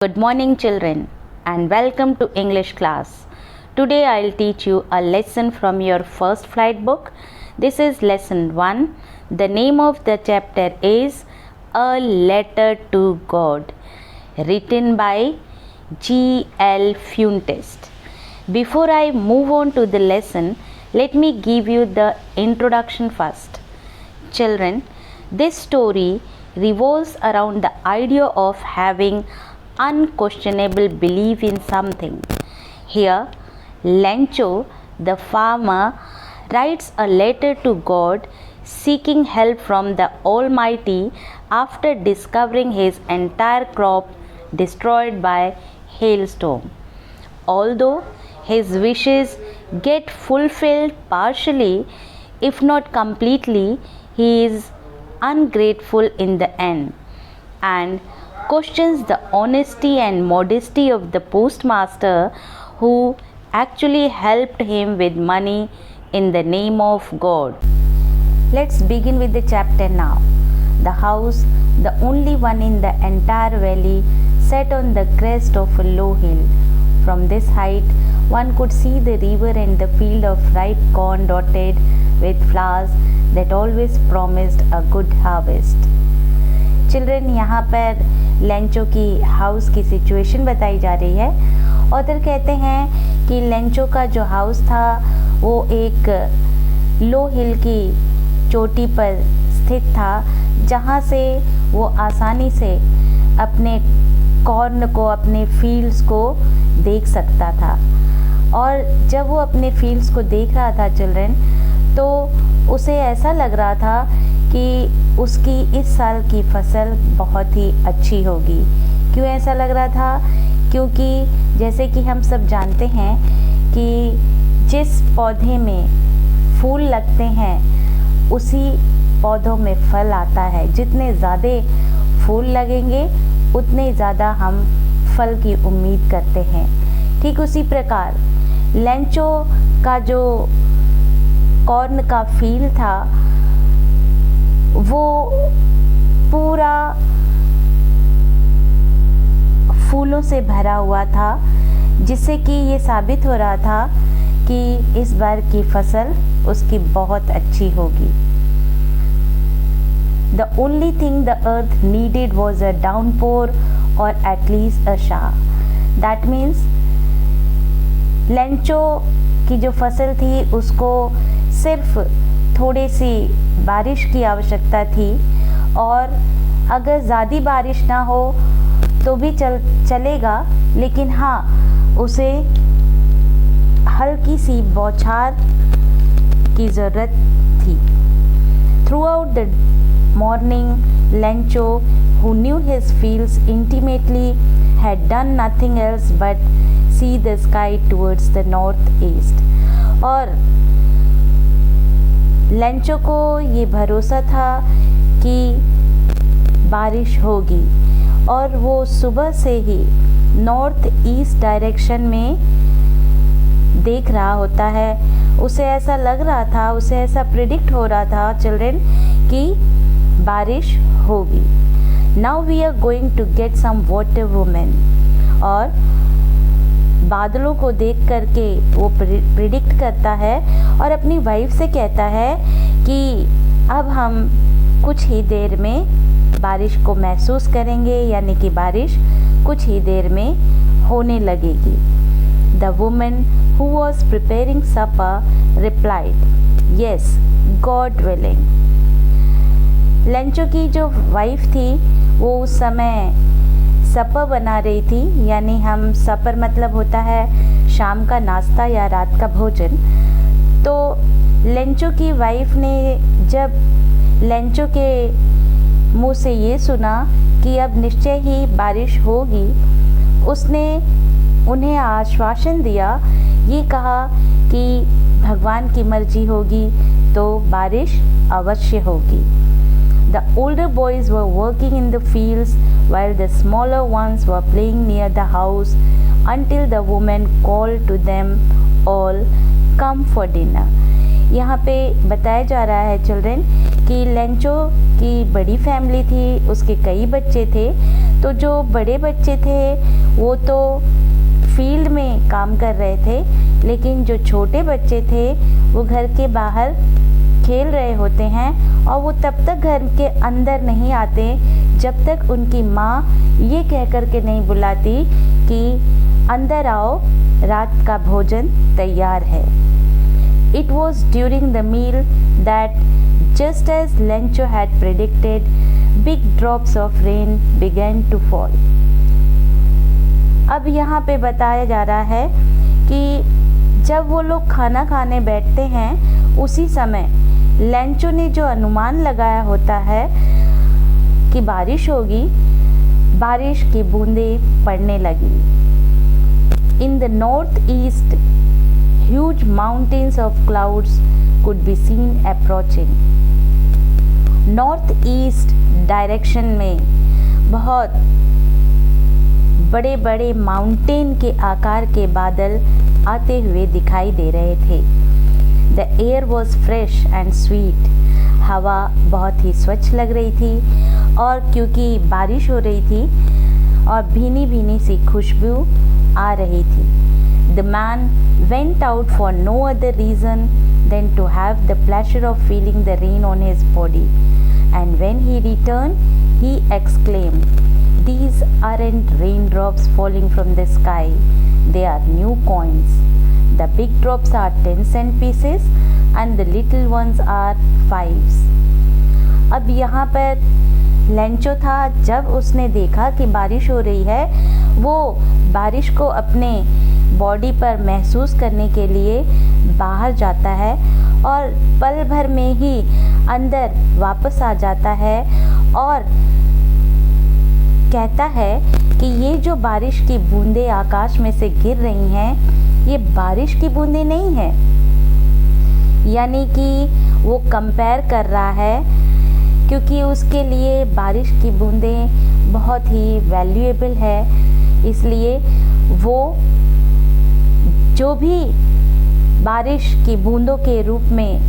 Good morning, children, and welcome to English class. Today I'll teach you a lesson from your first flight book. This is lesson 1. The name of the chapter is A Letter to God, written by G.L. Fuentes. Before I move on to the lesson, let me give you the introduction first. Children, this story revolves around the idea of having unquestionable belief in something. Here, Lencho, the farmer, writes a letter to God seeking help from the Almighty after discovering his entire crop destroyed by hailstorm. Although his wishes get fulfilled partially, if not completely, he is ungrateful in the end and questions the honesty and modesty of the postmaster who actually helped him with money in the name of God. Let's begin with the chapter now. The house, the only one in the entire valley, sat on the crest of a low hill. From this height, one could see the river and the field of ripe corn dotted with flowers that always promised a good harvest. Children, यहाँ पर Lencho की house की situation बताई जा रही है. Author कहते हैं कि लेंचो का जो हाउस था वो एक लो हिल की चोटी पर स्थित था, जहाँ से वो आसानी से अपने कॉर्न को, अपने फील्ड्स को देख सकता था. और जब वो अपने फील्ड्स को देख रहा था चिल्ड्रन, तो उसे ऐसा लग रहा था कि उसकी इस साल की फसल बहुत ही अच्छी होगी. क्यों ऐसा लग रहा था? क्योंकि जैसे कि हम सब जानते हैं कि जिस पौधे में फूल लगते हैं उसी पौधों में फल आता है. जितने ज़्यादा फूल लगेंगे उतने ज़्यादा हम फल की उम्मीद करते हैं. ठीक उसी प्रकार लेंचो का जो कॉर्न का फील्ड था वो पूरा फूलों से भरा हुआ था, जिससे कि ये साबित हो रहा था कि इस बार की फसल उसकी बहुत अच्छी होगी. The only thing the earth needed was a downpour or at least a shower. That means Lencho की जो फसल थी उसको सिर्फ थोड़ी सी बारिश की आवश्यकता थी, और अगर ज़्यादा बारिश ना हो तो भी चलेगा, लेकिन हाँ उसे हल्की सी बौछार की ज़रूरत थी. Throughout the morning, Lencho, who knew his fields intimately, had done nothing else but see the sky towards the northeast. और लेंचो को ये भरोसा था कि बारिश होगी, और वो सुबह से ही नॉर्थ ईस्ट डायरेक्शन में देख रहा होता है. उसे ऐसा लग रहा था, उसे ऐसा प्रिडिक्ट हो रहा था चिल्ड्रन कि बारिश होगी. Now we are going to get some water women. और बादलों को देख करके वो प्रिडिक्ट करता है और अपनी वाइफ से कहता है कि अब हम कुछ ही देर में बारिश को महसूस करेंगे, यानी कि बारिश कुछ ही देर में होने लगेगी. The woman who was preparing supper replied, yes, God willing. Lencho की जो वाइफ थी वो उस समय सपर बना रही थी, यानी हम सपर मतलब होता है शाम का नाश्ता या रात का भोजन. तो लेंचो की वाइफ ने जब लेंचो के मुंह से ये सुना कि अब निश्चय ही बारिश होगी, उसने उन्हें आश्वासन दिया, ये कहा कि भगवान की मर्जी होगी तो बारिश अवश्य होगी. The older boys were working in the fields while the smaller ones were playing near the house until the woman called to them all, "Come for dinner." यहाँ पे बताया जा रहा है चिल्ड्रन कि लेंचो की बड़ी फैमिली थी, उसके कई बच्चे थे। तो जो बड़े बच्चे थे वो तो फील्ड में काम कर रहे थे, लेकिन जो छोटे बच्चे थे वो घर के बाहर खेल रहे होते हैं और वो तब तक घर के अंदर नहीं आते जब तक उनकी माँ ये कह कर के नहीं बुलाती कि अंदर आओ, रात का भोजन तैयार है। It was during the meal that, just as Lencho had predicted, big drops of rain began to fall. अब यहाँ पे बताया जा रहा है कि जब वो लोग खाना खाने बैठते हैं उसी समय लेंचो ने जो अनुमान लगाया होता है कि बारिश होगी, बारिश की बूंदें पड़ने लगी। In the northeast, huge mountains of clouds could be seen approaching. North east direction में बहुत बड़े बड़े माउंटेन के आकार के बादल आते हुए दिखाई दे रहे थे। The air was fresh and sweet. हवा बहुत ही स्वच्छ लग रही थी और क्योंकि बारिश हो रही थी और भीनी भीनी सी खुशबू आ रही थी। The man went out for no other reason than to have the pleasure of feeling the rain on his body. And when he returned, he exclaimed, "These aren't raindrops falling from the sky. They are new coins. The big drops are 10-cent pieces and the little ones are 5s." अब यहाँ पर Lencho था, जब उसने देखा कि बारिश हो रही है, वो बारिश को अपने बॉडी पर महसूस करने के लिए बाहर जाता है और पल भर में ही अंदर वापस आ जाता है और कहता है कि ये जो बारिश की बूंदें आकाश में से गिर रही हैं, ये बारिश की बूंदें नहीं हैं। यानी कि वो कंपेयर कर रहा है, क्योंकि उसके लिए बारिश की बूंदें बहुत ही वैल्यूएबल है, इसलिए वो जो भी बारिश की बूंदों के रूप में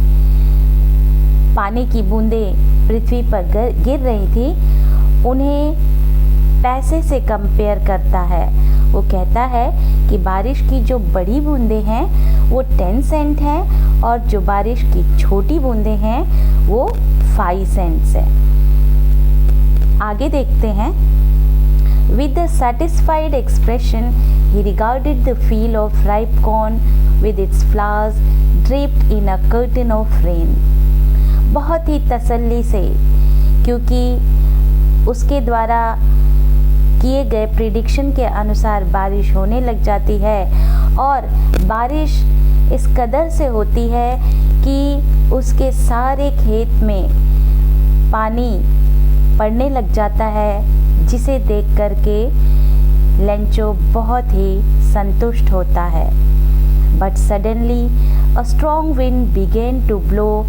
पानी की बूंदें पृथ्वी पर गिर रही थी, उन्हें पैसे से कंपेयर करता है। वो कहता है कि बारिश की जो बड़ी बूंदें हैं वो 10 सेंट हैं और जो बारिश की छोटी बूंदें हैं वो 5 सेंट्स हैं। आगे देखते हैं। With a satisfied expression, he regarded the field of ripe corn with its flowers draped in a curtain of rain. बहुत ही तसल्ली से, क्योंकि उसके द्वारा किए गए प्रिडिक्शन के अनुसार बारिश होने लग जाती है और बारिश इस कदर से होती है कि उसके सारे खेत में पानी पड़ने लग जाता है, जिसे देख कर के लेंचो बहुत ही संतुष्ट होता है। But suddenly a strong wind began to blow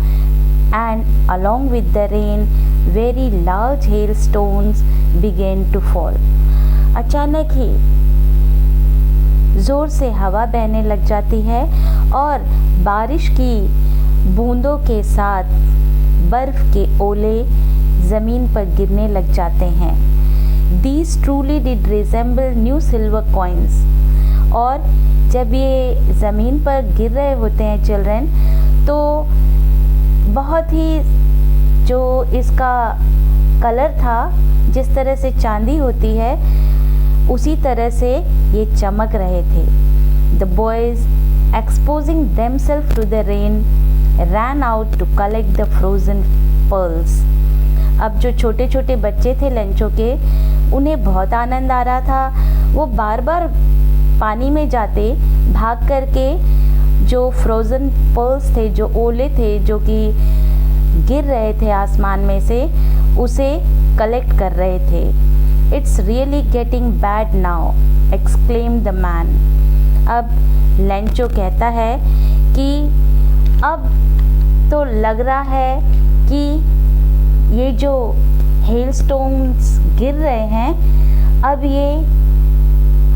and along with the rain very large hailstones began to fall. अचानक ही ज़ोर से हवा बहने लग जाती है और बारिश की बूंदों के साथ बर्फ़ के ओले ज़मीन पर गिरने लग जाते हैं। These truly did resemble new silver coins. और जब ये ज़मीन पर गिर रहे होते हैं चिल्ड्रन, तो बहुत ही जो इसका कलर था, जिस तरह से चांदी होती है, उसी तरह से ये चमक रहे थे। The boys, exposing themselves to the rain, ran out to collect the frozen pearls. अब जो छोटे छोटे बच्चे थे लेंचो के, उन्हें बहुत आनंद आ रहा था। वो बार बार पानी में जाते, भाग करके जो फ्रोज़न पर्ल्स थे, जो ओले थे जो कि गिर रहे थे आसमान में से, उसे कलेक्ट कर रहे थे। It's really getting bad now, exclaim the man. अब लेंचो कहता है कि अब तो लग रहा है कि ये जो हेलस्टोन्स गिर रहे हैं, अब ये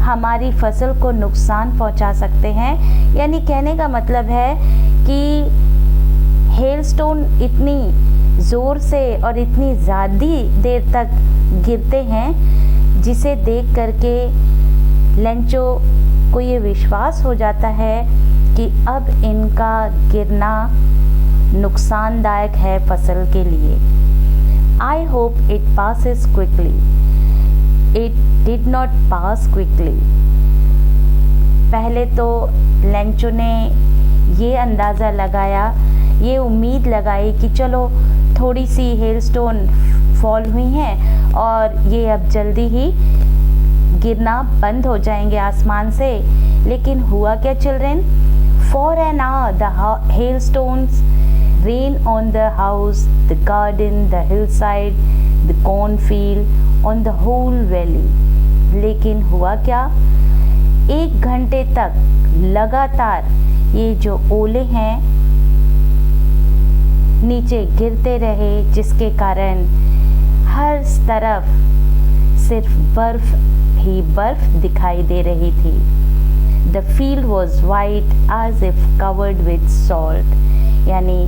हमारी फसल को नुकसान पहुंचा सकते हैं। यानी कहने का मतलब है कि हेलस्टोन इतनी ज़ोर से और इतनी ज़्यादा देर तक गिरते हैं जिसे देख करके लेंचो को ये विश्वास हो जाता है कि अब इनका गिरना नुकसानदायक है फसल के लिए। I hope it passes quickly. It did not pass quickly. पहले तो लेंचो ने ये अंदाज़ा लगाया, ये उम्मीद लगाई कि चलो थोड़ी सी हेलस्टोन फॉल हुई हैं और ये अब जल्दी ही गिरना बंद हो जाएंगे आसमान से। लेकिन हुआ क्या children? For an hour the hailstones rain on the house, the garden, the hillside, the cornfield, on the whole valley. लेकिन हुआ क्या? 1 घंटे तक लगातार ये जो ओले हैं नीचे गिरते रहे, जिसके कारण हर तरफ सिर्फ बर्फ ही बर्फ दिखाई दे रही थी। The field was white as if covered with salt. यानी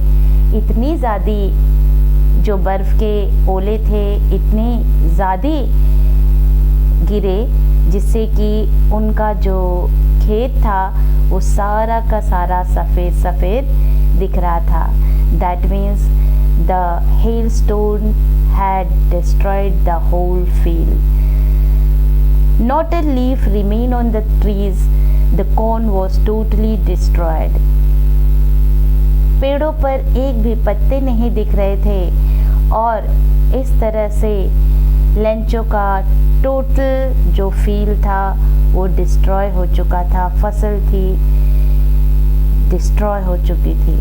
इतनी ज़्यादा जो बर्फ़ के ओले थे इतने ज़्यादा गिरे जिससे कि उनका जो खेत था वो सारा का सारा सफ़ेद सफ़ेद दिख रहा था। That means the hailstone had destroyed the whole field. Not a leaf remained on the trees. The corn was totally destroyed. पेड़ों पर एक भी पत्ते नहीं दिख रहे थे और इस तरह से लेंचो का टोटल जो फील्ड था वो डिस्ट्रॉय हो चुका था, फसल थी डिस्ट्रॉय हो चुकी थी।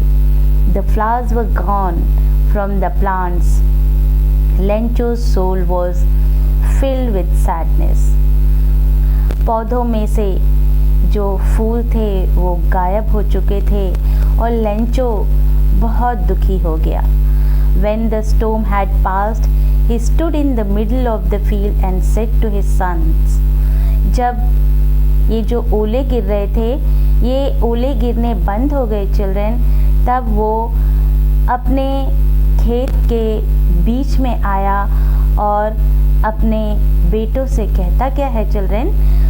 The flowers were gone from the plants. Lencho's soul was filled with sadness. पौधों में से जो फूल थे वो गायब हो चुके थे और लेंचो बहुत दुखी हो गया। When the storm had passed, he stood in the middle of the field and said to his sons. जब ये जो ओले गिर रहे थे, ये ओले गिरने बंद हो गए चिल्ड्रन, तब वो अपने खेत के बीच में आया और अपने बेटों से कहता क्या है चिल्ड्रन?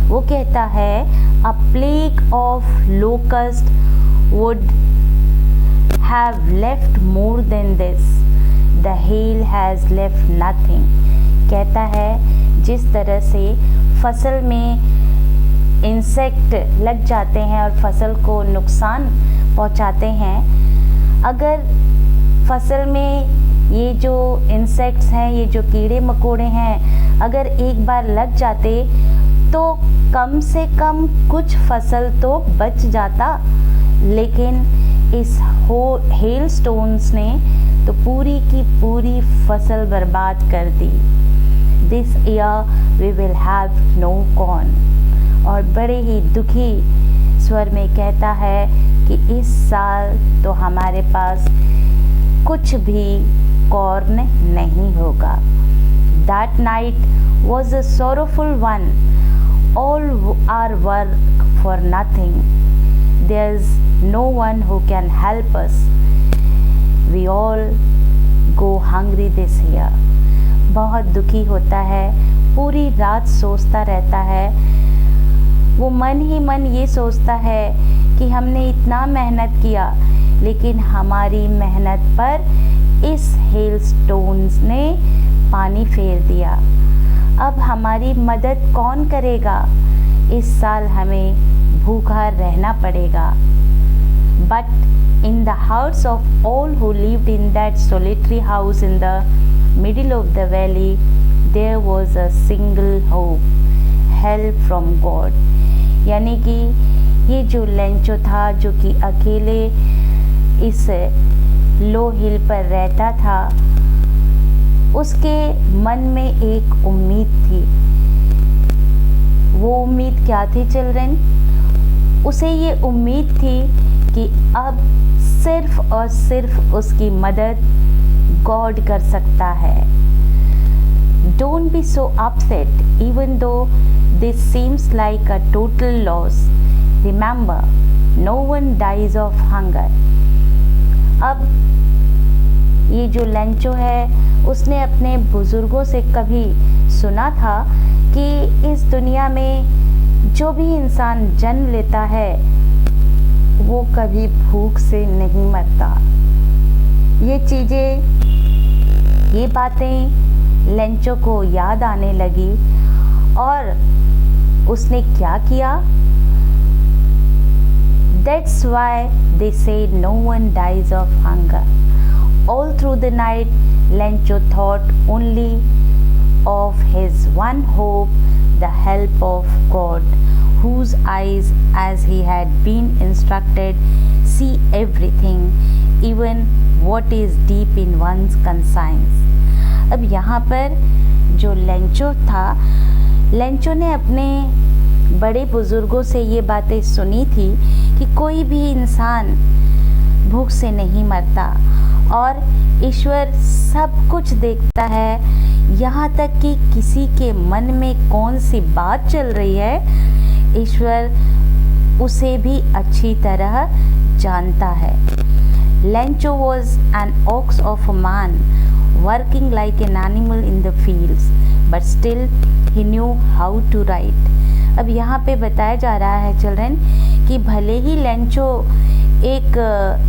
वो कहता है a plague of locust would have left more than this. The hail has left nothing. कहता है जिस तरह से फसल में इंसेक्ट लग जाते हैं और फसल को नुकसान पहुंचाते हैं, अगर फसल में ये जो इंसेक्ट्स हैं, ये जो कीड़े मकोड़े हैं, अगर एक बार लग जाते तो कम से कम कुछ फसल तो बच जाता, लेकिन इस हेलस्टोन्स ने तो पूरी की पूरी फसल बर्बाद कर दी। This year we will have no corn. और बड़े ही दुखी स्वर में कहता है कि इस साल तो हमारे पास कुछ भी कॉर्न नहीं होगा। That night was a sorrowful one. All our work for nothing. There's no one who can help us. We all go hungry this year. बहुत दुखी होता है, पूरी रात सोचता रहता है। वो मन ही मन ये सोचता है कि हमने इतना मेहनत किया, लेकिन हमारी मेहनत पर इस हेलस्टोन्स ने पानी फेर दिया। अब हमारी मदद कौन करेगा? इस साल हमें भूखा रहना पड़ेगा। But in the hearts of all who lived in that solitary house in the middle of the valley, there was a single hope, help from God. यानी कि ये जो लेंचो था, जो कि अकेले इस लो हिल पर रहता था, उसके मन में एक उम्मीद थी। वो उम्मीद क्या थी चिल्ड्रन? उसे ये उम्मीद थी कि अब सिर्फ और सिर्फ उसकी मदद गॉड कर सकता है। Don't be so upset even though this seems like a total loss. Remember, no one dies of hunger. अब ये जो लेंचो है उसने अपने बुज़ुर्गों से कभी सुना था कि इस दुनिया में जो भी इंसान जन्म लेता है वो कभी भूख से नहीं मरता। ये चीज़ें, ये बातें लेंचो को याद आने लगी और उसने क्या किया? That's why they say no one dies of hunger. All through the night, Lencho thought only of his one hope, the help of God, whose eyes, as he had been instructed, see everything, even what is deep in one's conscience. अब यहाँ पर जो Lencho था, Lencho ने अपने बड़े बुज़ुर्गों से ये बातें सुनी थी कि कोई भी इंसान भूख से नहीं मरता और ईश्वर सब कुछ देखता है, यहाँ तक कि किसी के मन में कौन सी बात चल रही है ईश्वर उसे भी अच्छी तरह जानता है। Lencho was an ox of a man working like an animal in the fields, but still he knew how to write. अब यहाँ पे बताया जा रहा है चिल्ड्रन कि भले ही लेंचो एक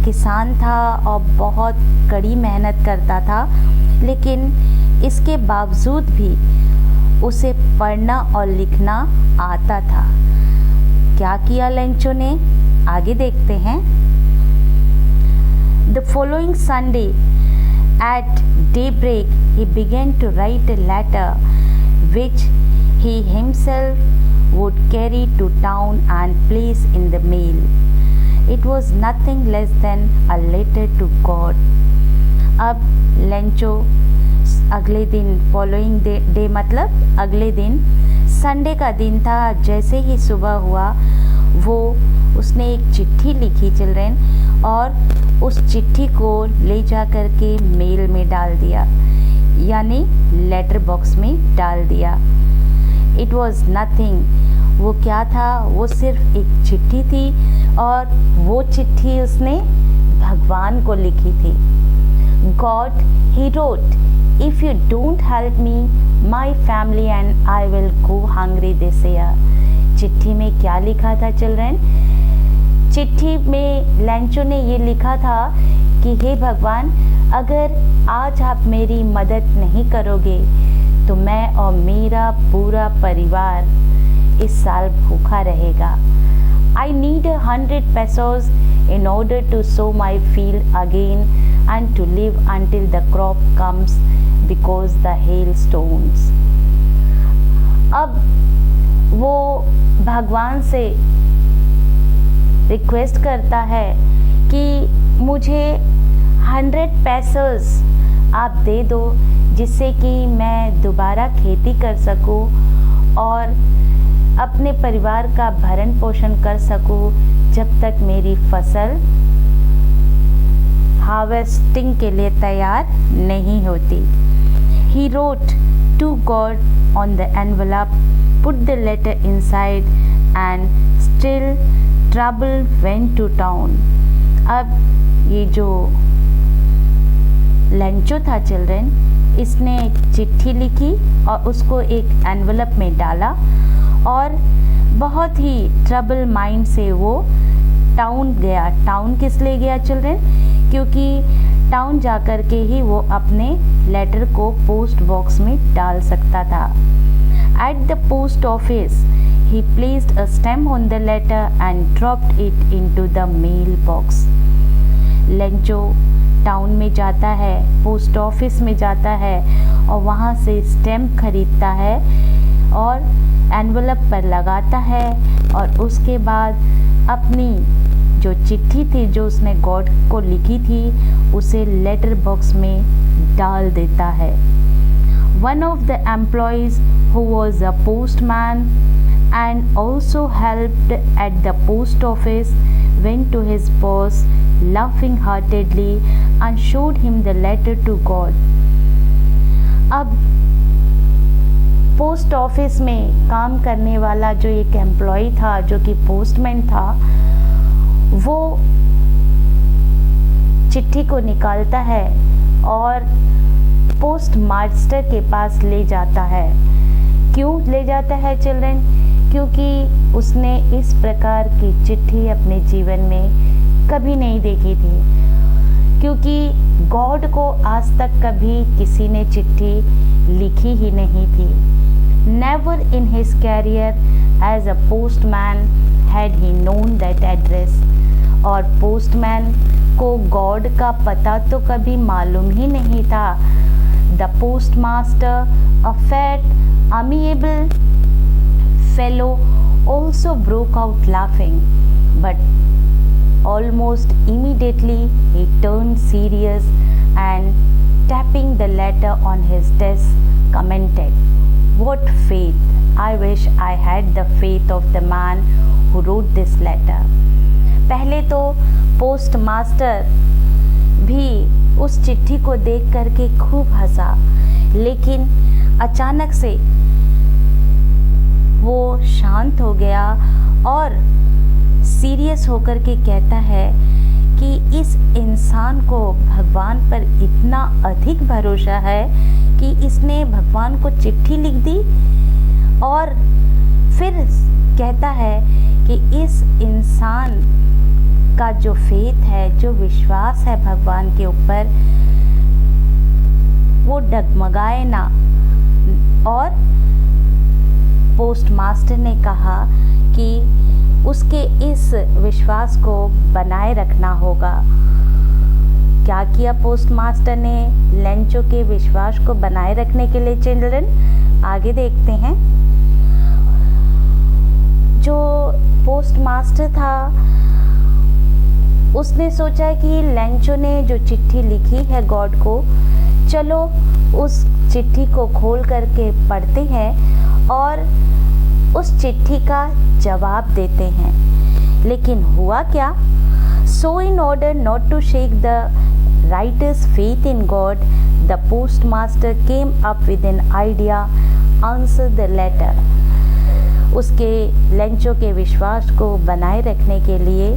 किसान था और बहुत कड़ी मेहनत करता था, लेकिन इसके बावजूद भी उसे पढ़ना और लिखना आता था। क्या किया लेंचो ने, आगे देखते हैं। The following Sunday at daybreak he began to write a letter which he himself would carry to town and place in the mail. It was nothing less than a letter to God. अब Lencho अगले दिन, following day मतलब अगले दिन, Sunday का दिन था। जैसे ही सुबह हुआ उसने एक चिट्ठी लिखी चिल्ड्रन और उस चिट्ठी को ले जा कर के मेल में डाल दिया, यानी लेटर बॉक्स में डाल दिया। इट वॉज नथिंग, वो क्या था, वो सिर्फ एक चिट्ठी थी और वो चिट्ठी उसने भगवान को लिखी थी। God, he wrote, if you don't help me my family and I will go hungry this year. चिट्ठी में क्या लिखा था चिल्ड्रन? चिट्ठी में लेंचो ने ये लिखा था कि हे भगवान, अगर आज आप मेरी मदद नहीं करोगे तो मैं और मेरा पूरा परिवार इस साल भूखा रहेगा। I need 100 pesos in order to sow my field again and to live until the crop comes because the hailstones. अब वो भगवान से रिक्वेस्ट करता है कि मुझे 100 पैसोस आप दे दो जिससे कि मैं दोबारा खेती कर सकूं और अपने परिवार का भरण पोषण कर सकूं जब तक मेरी फसल हार्वेस्टिंग के लिए तैयार नहीं होती। He wrote to God on the envelope, put the letter inside and still trouble went to town. अब ये जो लेंचो था चिल्ड्रन, इसने एक चिट्ठी लिखी और उसको एक एनवलप में डाला और बहुत ही ट्रबल माइंड से वो टाउन गया। टाउन किस लिए गया चिल्ड्रन? क्योंकि टाउन जाकर के ही वो अपने लेटर को पोस्ट बॉक्स में डाल सकता था। At the post office he placed a stamp on the letter and dropped it into the mail box. Lencho town में जाता है, पोस्ट ऑफिस में जाता है और वहाँ से स्टैम्प खरीदता है और एनवलप पर लगाता है और उसके बाद अपनी जो चिट्ठी थी जो उसने गॉड को लिखी थी उसे लेटर बॉक्स में डाल देता है। One of the employees who was a postman and also helped at the post office went to his boss laughing heartedly and showed him the letter to God. अब post office में काम करने वाला जो एक एम्प्लॉय था जो कि पोस्टमैन था, वो चिट्ठी को निकालता है और पोस्ट मास्टर के पास ले जाता है। क्यों ले जाता है चिल्ड्रन? क्योंकि उसने इस प्रकार की चिट्ठी अपने जीवन में कभी नहीं देखी थी, क्योंकि गॉड को आज तक कभी किसी ने चिट्ठी लिखी ही नहीं थी। Never in his career as a postman had he known that address। और पोस्टमैन को गॉड का पता तो कभी मालूम ही नहीं था। The postmaster, a fat, amiable fellow, also broke out laughing, but almost immediately he turned serious and tapping the letter on his desk commented, "What faith! I wish I had the faith of the man who wrote this letter." पहले तो post master भी उस चिट्ठी को देख करके खूब हंसा, लेकिन अचानक से वो शांत हो गया और सीरियस होकर के कहता है कि इस इंसान को भगवान पर इतना अधिक भरोसा है कि इसने भगवान को चिट्ठी लिख दी। और फिर कहता है कि इस इंसान का जो फेथ है, जो विश्वास है भगवान के ऊपर, वो डगमगाए ना। और पोस्ट मास्टर ने कहा कि उसके इस विश्वास को बनाए रखना होगा। क्या किया पोस्ट मास्टर ने लेंचो के विश्वास को बनाए रखने के लिए चिल्ड्रन? आगे देखते हैं। जो पोस्ट मास्टर था उसने सोचा कि लेंचो ने जो चिट्ठी लिखी है गॉड को, चलो उस चिट्ठी को खोल करके पढ़ते हैं और उस चिट्ठी का जवाब देते हैं। लेकिन हुआ क्या? So in order not to shake the writer's faith in God, the post master came up with an idea, answer the letter. उसके लेंचो के विश्वास को बनाए रखने के लिए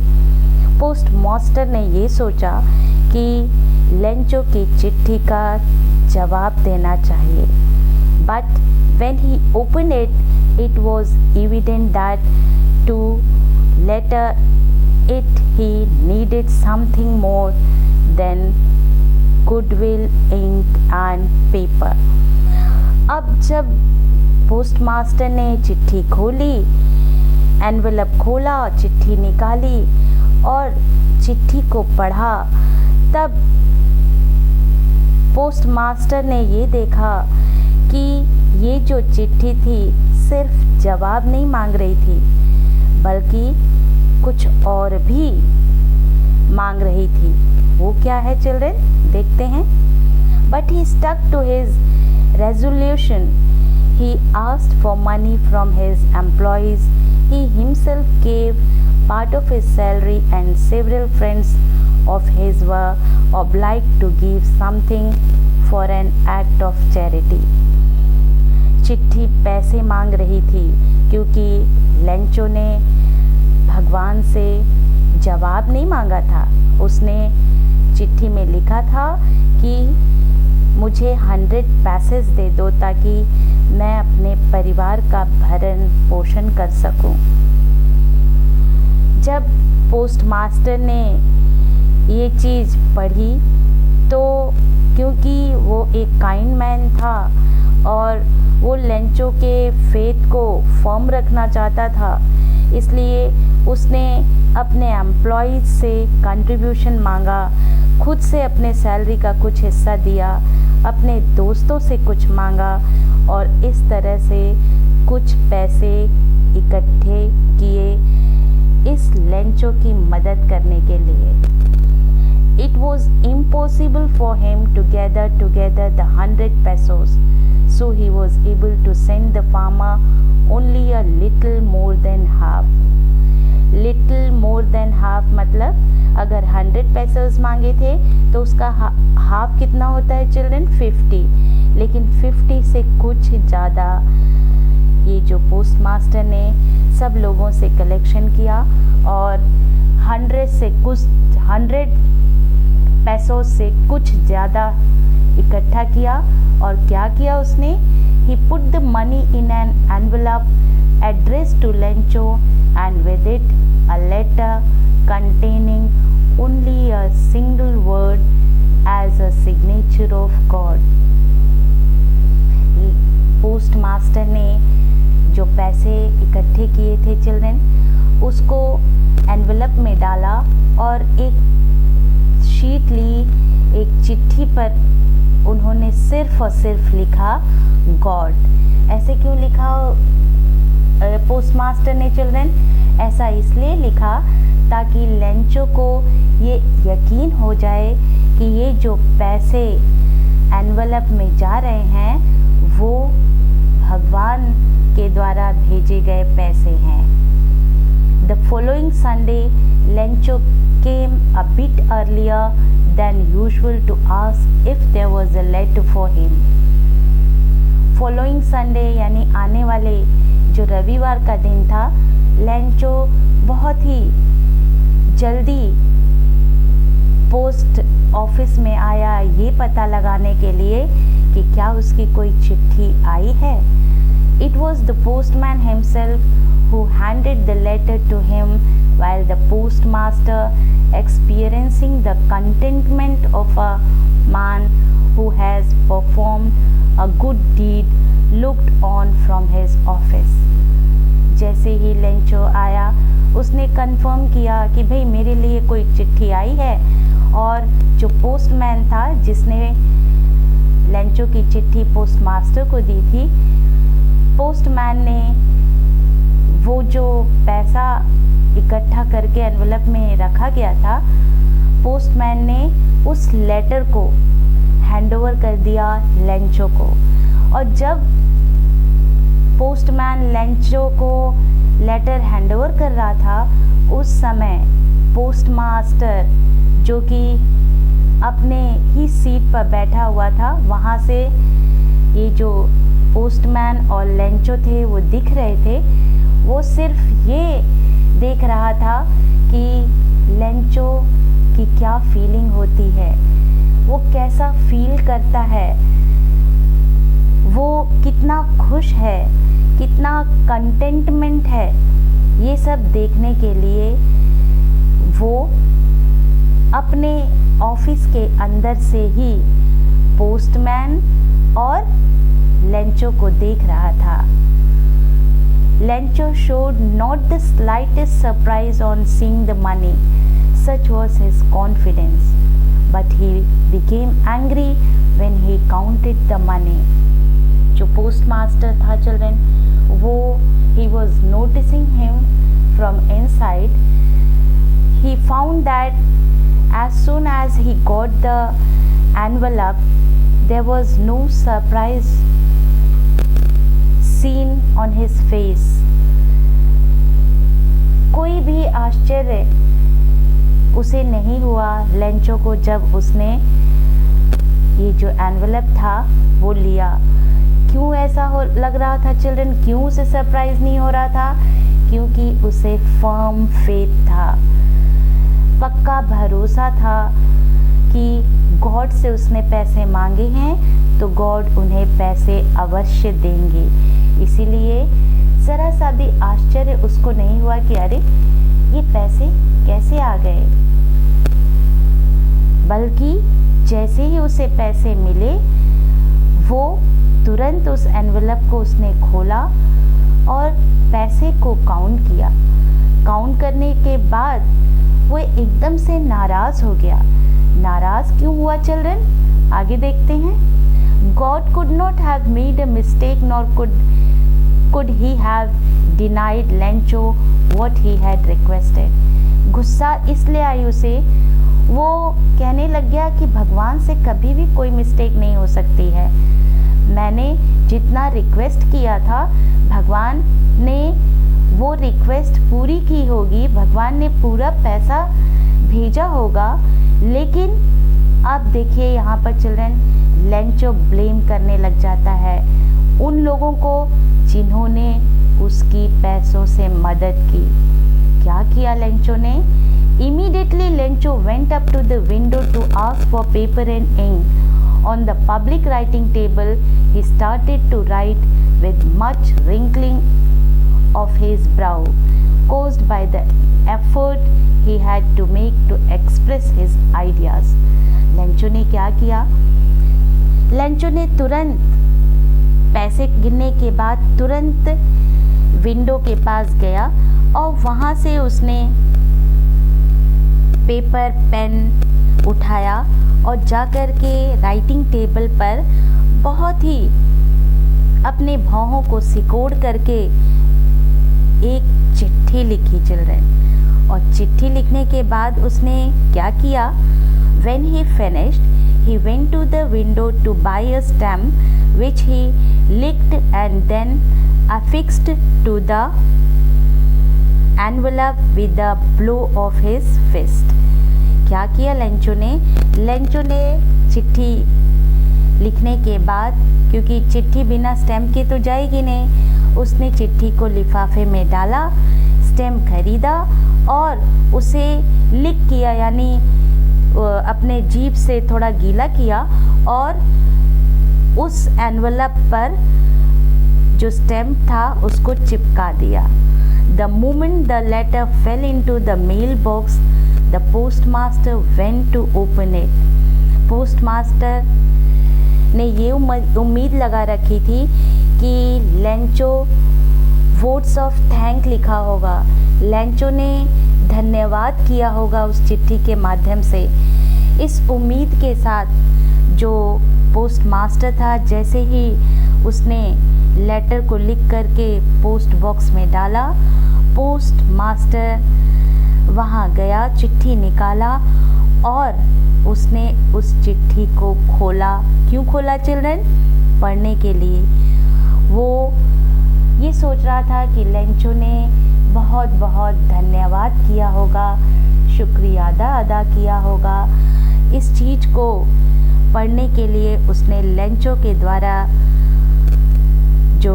पोस्ट मास्टर ने ये सोचा कि लेंचो की चिट्ठी का जवाब देना चाहिए। But when he opened it, it was evident that to letter it he needed something more than goodwill, ink and paper। अब जब पोस्ट मास्टर ने चिट्ठी खोली, एनवेलप खोला, चिट्ठी निकाली और चिट्ठी को पढ़ा, तब पोस्ट मास्टर ने ये देखा कि ये जो चिट्ठी थी सिर्फ जवाब नहीं मांग रही थी, बल्कि कुछ और भी मांग रही थी। वो क्या है चिल्ड्रन? देखते हैं। But he stuck to his resolution. He asked for money from his employees. He himself gave part of his salary and several friends of his were obliged to give something for an act of charity। चिट्ठी पैसे मांग रही थी क्योंकि Lencho ने भगवान से जवाब नहीं मांगा था। उसने चिट्ठी में लिखा था कि मुझे 100 पैसे दे दो ताकि मैं अपने परिवार का भरण पोषण कर सकूं। जब पोस्ट मास्टर ने ये चीज़ पढ़ी तो क्योंकि वो एक काइंड मैन था और वो लेंचो के फेथ को फर्म रखना चाहता था, इसलिए उसने अपने एम्प्लॉयज़ से कंट्रीब्यूशन मांगा, खुद से अपने सैलरी का कुछ हिस्सा दिया, अपने दोस्तों से कुछ मांगा और इस तरह से कुछ पैसे इकट्ठे किए इस लेंचो की मदद करने के लिए। It was impossible for him to gather together the 100 pesos, so he was able to send the farmer only a little more than half। Little more than half मतलब अगर 100 पैसेस मांगे थे तो उसका हाफ कितना होता है चिल्ड्रन? 50। लेकिन 50 से कुछ ज़्यादा ये जो पोस्ट मास्टर ने सब लोगों से कलेक्शन किया और 100 से कुछ 100 पैसों से कुछ ज़्यादा इकट्ठा किया। और क्या किया उसने? He put the money in an envelope addressed to Lencho and with it a letter containing only a single word as a signature of God. Post master ने जो पैसे इकट्ठे किए थे चिल्ड्रन, उसको एनवेलप में डाला और एक शीट ली, एक चिट्ठी पर उन्होंने सिर्फ और सिर्फ लिखा गॉड। ऐसे क्यों लिखा पोस्ट मास्टर ने चिल्ड्रन? ऐसा इसलिए लिखा ताकि लेंचो को ये यकीन हो जाए कि ये जो पैसे एनवेलप में जा रहे हैं वो भगवान के द्वारा भेजे गए पैसे हैं। The following Sunday, Lencho came a bit earlier than usual to ask if there was a letter for him. Following Sunday यानी आने वाले जो रविवार का दिन था, लेंचो बहुत ही जल्दी पोस्ट ऑफिस में आया ये पता लगाने के लिए कि क्या उसकी कोई चिट्ठी आई है। It was the postman himself who handed the letter to him, while the postmaster, experiencing the contentment of a man who has performed a good deed, looked on from his office. जैसे ही Lencho आया, उसने confirm किया कि भाई मेरे लिए कोई चिट्ठी आई है, और जो पोस्टमैन था जिसने लेंचो की चिट्ठी पोस्टमास्टर को दी थी, पोस्टमैन ने वो जो पैसा इकट्ठा करके एनवेलप में रखा गया था, पोस्टमैन ने उस लेटर को हैंडओवर कर दिया लेंचो को। और जब पोस्टमैन लेंचो को लेटर हैंडओवर कर रहा था, उस समय पोस्टमास्टर जो कि अपने ही सीट पर बैठा हुआ था, वहाँ से ये जो पोस्टमैन और लेंचो थे वो दिख रहे थे। वो सिर्फ ये देख रहा था कि लेंचो की क्या फीलिंग होती है, वो कैसा फील करता है, वो कितना खुश है, कितना कंटेंटमेंट है, ये सब देखने के लिए वो अपने ऑफिस के अंदर से ही पोस्टमैन और लेंचो को देख रहा था। Lencho showed not the slightest surprise on seeing the money, such was his confidence, but he became angry when he counted the money. जो पोस्टमास्टर था चिल्ड्रन, वो he was noticing him from inside. He found that as soon as he got the envelope, there was no surprise seen on his face. कोई भी आश्चर्य उसे नहीं हुआ Lencho को जब उसने ये जो एनवेलप था वो लिया। क्यों ऐसा लग रहा था चिल्ड्रन? क्यों उसे सरप्राइज नहीं हो रहा था? क्योंकि उसे फर्म फेथ था, पक्का भरोसा था कि गॉड से उसने पैसे मांगे हैं तो गॉड उन्हें पैसे अवश्य देंगे। इसीलिए ज़रा सा भी आश्चर्य उसको नहीं हुआ कि अरे ये पैसे कैसे आ गए, बल्कि जैसे ही उसे पैसे मिले वो तुरंत उस एनवेलप को उसने खोला और पैसे को काउंट किया। काउंट करने के बाद वो एकदम से नाराज़ हो गया। नाराज़ क्यों हुआ चिल्ड्रन? आगे देखते हैं। God could not have made a mistake, nor could he have denied Lencho what he had requested. गुस्सा इसलिए आई उसे, वो कहने लग गया कि भगवान से कभी भी कोई मिस्टेक नहीं हो सकती है। मैंने जितना रिक्वेस्ट किया था भगवान ने वो रिक्वेस्ट पूरी की होगी, भगवान ने पूरा पैसा भेजा होगा। लेकिन अब देखिए यहाँ पर चिल्ड्रन, लेंचो ब्लेम करने लग जाता है उन लोगों को जिन्होंने उसकी पैसों से मदद की। क्या किया लेंचो ने Immediately Lencho went up to the window to ask for paper and ink. On the public writing table, he started to write with much wrinkling of his brow, caused by the effort he had to make to express his ideas. Lencho ने क्या किया? Lencho ने तुरंत पैसे गिनने के बाद तुरंत विंडो के पास गया और वहाँ से उसने पेपर पेन उठाया और जाकर के राइटिंग टेबल पर बहुत ही अपने भौहों को सिकोड़ करके एक चिट्ठी लिखी चिल्ड्रन। और चिट्ठी लिखने के बाद उसने क्या किया? When he finished, he went to the window to buy a stamp which he licked and then affixed to the envelope with the blow of his fist. क्या किया लेंचो ने? लेंचो ने चिट्ठी लिखने के बाद, क्योंकि चिट्ठी बिना स्टैम्प के तो जाएगी नहीं, उसने चिट्ठी को लिफाफे में डाला, स्टैम्प खरीदा और उसे लिक किया, यानी अपने जीभ से थोड़ा गीला किया और उस एनवलप पर जो स्टैम्प था उसको चिपका दिया। The moment the letter fell into the mailbox, the postmaster went to open it. Postmaster ने ये उम्मीद लगा रखी थी कि लेंचो वोट्स ऑफ थैंक लिखा होगा, लेंचो ने धन्यवाद किया होगा उस चिट्ठी के माध्यम से। इस उम्मीद के साथ जो पोस्टमास्टर था, जैसे ही उसने लेटर को लिख करके पोस्ट बॉक्स में डाला, पोस्टमास्टर वहाँ गया, चिट्ठी निकाला और उसने उस चिट्ठी को खोला। क्यों खोला चिल्ड्रन? पढ़ने के लिए। वो ये सोच रहा था कि लेंचो ने बहुत बहुत धन्यवाद किया होगा, शुक्रिया अदा किया होगा। इस चीज़ को पढ़ने के लिए उसने लेंचो के द्वारा जो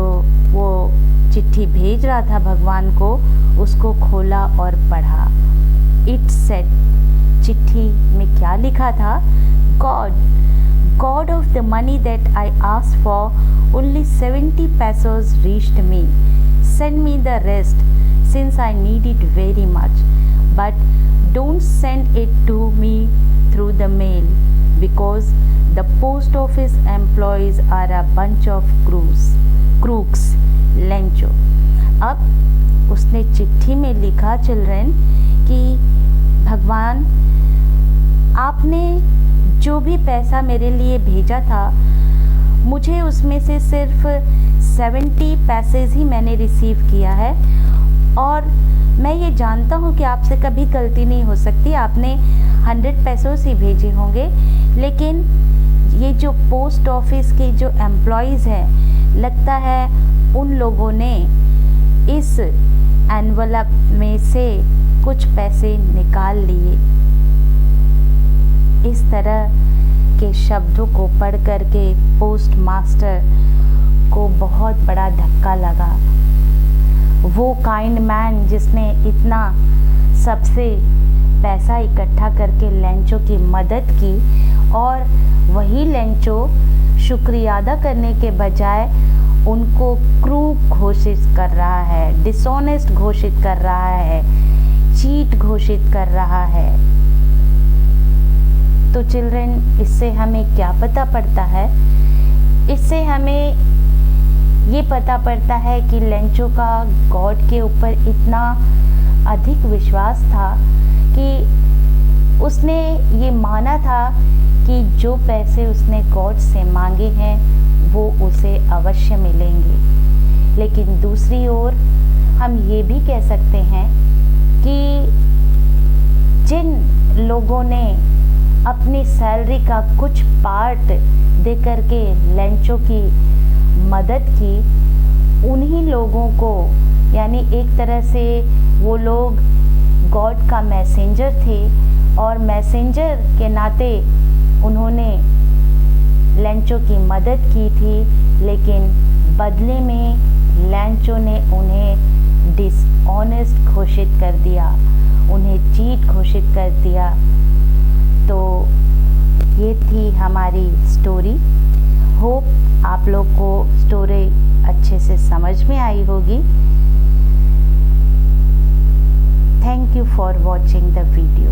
वो चिट्ठी भेज रहा था भगवान को, उसको खोला और पढ़ा। इट सेड, चिट्ठी में क्या लिखा था? God of the money that I asked for, only 70 pesos reached me. Send me the rest since I need it very much. But don't send it to me through the mail because the post office employees are a bunch of crooks. Lencho. अब उसने चिट्ठी में लिखा children कि भगवान, आपने जो भी पैसा मेरे लिए भेजा था, मुझे उसमें से सिर्फ 70 पैसेज ही मैंने रिसीव किया है और मैं ये जानता हूँ कि आपसे कभी गलती नहीं हो सकती, आपने 100 पैसों ही भेजे होंगे, लेकिन ये जो पोस्ट ऑफिस के जो एम्प्लॉयज़ हैं, लगता है उन लोगों ने इस एनवलप में से कुछ पैसे निकाल लिए। इस तरह के शब्दों को पढ़ करके पोस्ट मास्टर को बहुत बड़ा धक्का लगा। वो काइंड मैन जिसने इतना सबसे पैसा इकट्ठा करके लेंचो की मदद की, और वही लेंचो शुक्रिया अदा करने के बजाय उनको क्रूक घोषित कर रहा है, डिसऑनेस्ट घोषित कर रहा है, चीट घोषित कर रहा है। तो चिल्ड्रन, इससे हमें क्या पता पड़ता है? इससे हमें ये पता पड़ता है कि लेंचो का गॉड के ऊपर इतना अधिक विश्वास था कि उसने ये माना था कि जो पैसे उसने गॉड से मांगे हैं वो उसे अवश्य मिलेंगे। लेकिन दूसरी ओर हम ये भी कह सकते हैं कि जिन लोगों ने अपनी सैलरी का कुछ पार्ट दे करके लेंचो की मदद की, उन्हीं लोगों को, यानी एक तरह से वो लोग गॉड का मैसेंजर थे और मैसेंजर के नाते उन्होंने लेंचो की मदद की थी, लेकिन बदले में लेंचो ने उन्हें ऑनेस्ट घोषित कर दिया, उन्हें चीट घोषित कर दिया। तो ये थी हमारी स्टोरी। होप आप लोग को स्टोरी अच्छे से समझ में आई होगी। Thank you for watching the video.